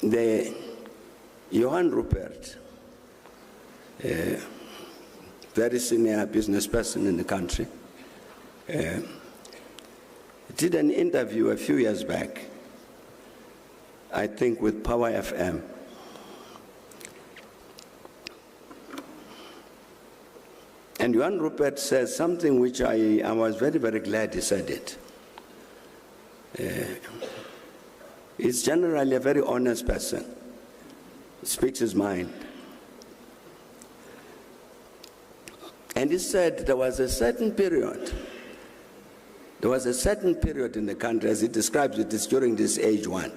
The Johan Rupert, very senior business person in the country, did an interview a few years back, I think with Power FM. And Johan Rupert says something which I was very, very glad he said it. He's generally a very honest person, speaks his mind. And he said there was a certain period in the country, as he describes it, is during this age one.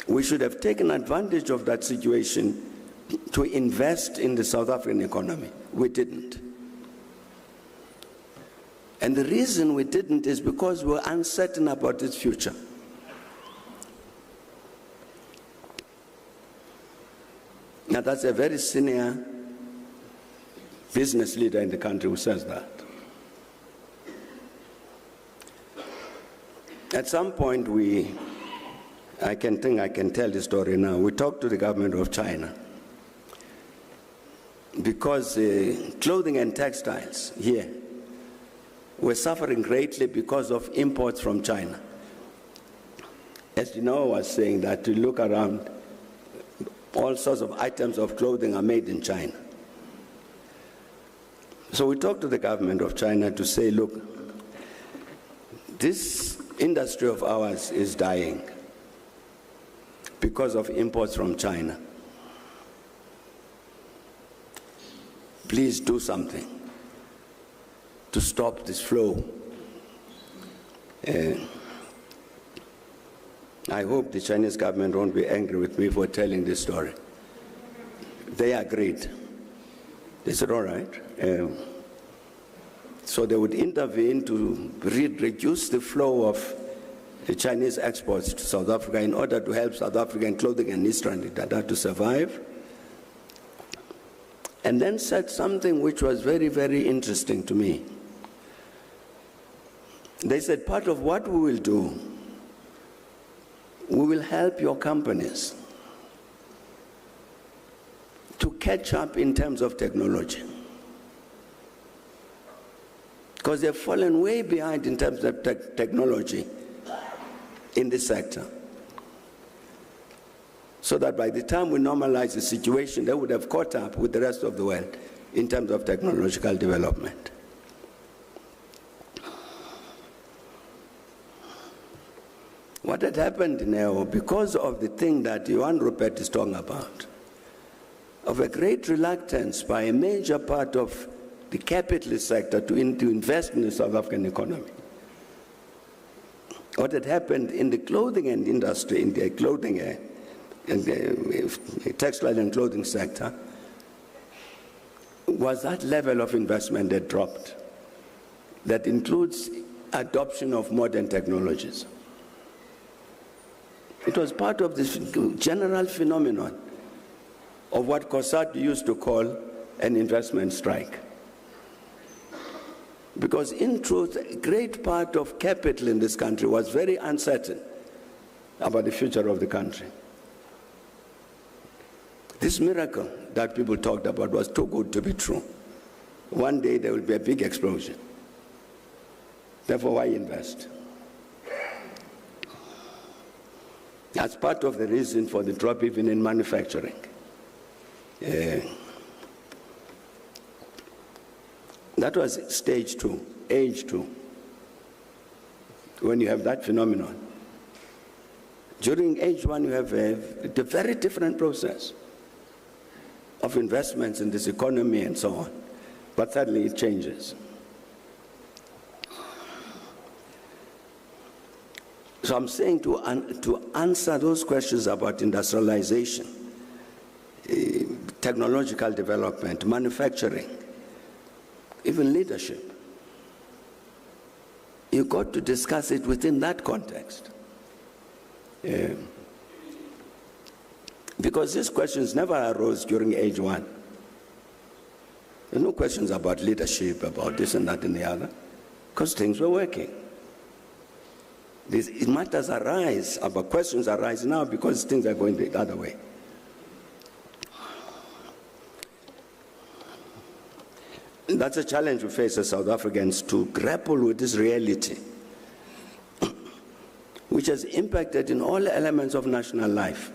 We should have taken advantage of that situation to invest in the South African economy. We didn't. And the reason we didn't is because we were uncertain about its future. Now that's a very senior business leader in the country who says that. At some point I can tell the story now. We talked to the government of China because clothing and textiles here were suffering greatly because of imports from China. As you know, I was saying that to look around, all sorts of items of clothing are made in China. So we talked to the government of China to say, look, this industry of ours is dying because of imports from China. Please do something to stop this flow. I hope the Chinese government won't be angry with me for telling this story. They agreed. They said, all right. So they would intervene to reduce the flow of the Chinese exports to South Africa in order to help South African clothing and industry to survive. And then said something which was very, very interesting to me. They said, part of what we will do, we will help your companies to catch up in terms of technology. Because they've fallen way behind in terms of technology in this sector. So that by the time we normalize the situation, they would have caught up with the rest of the world in terms of technological development. What had happened now, because of the thing that Johan Rupert is talking about, of a great reluctance by a major part of the capitalist sector to invest in the South African economy. What had happened in the clothing and industry, in the clothing and the textile and clothing sector, was that level of investment that dropped. That includes adoption of modern technologies. It was part of this general phenomenon of what Cossat used to call an investment strike. Because in truth, a great part of capital in this country was very uncertain about the future of the country. This miracle that people talked about was too good to be true. One day there will be a big explosion. Therefore, why invest? That's part of the reason for the drop even in manufacturing. That was stage two, age two, when you have that phenomenon. During age one, you have a very different process of investments in this economy and so on. But suddenly it changes. So I'm saying to answer those questions about industrialization, technological development, manufacturing, even leadership, you've got to discuss it within that context. Because these questions never arose during age one. There's no questions about leadership, about this and that and the other. because things were working. These matters arise, about questions arise now because things are going the other way. And that's a challenge we face as South Africans, to grapple with this reality, which has impacted in all elements of national life.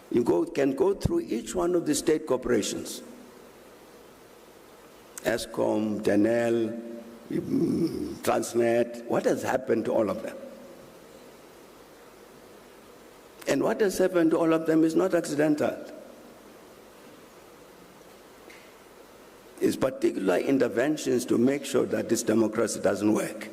You can go through each one of the state corporations, Eskom, Denel, Transnet. What has happened to all of them? And what has happened to all of them is not accidental. It's particular interventions to make sure that this democracy doesn't work.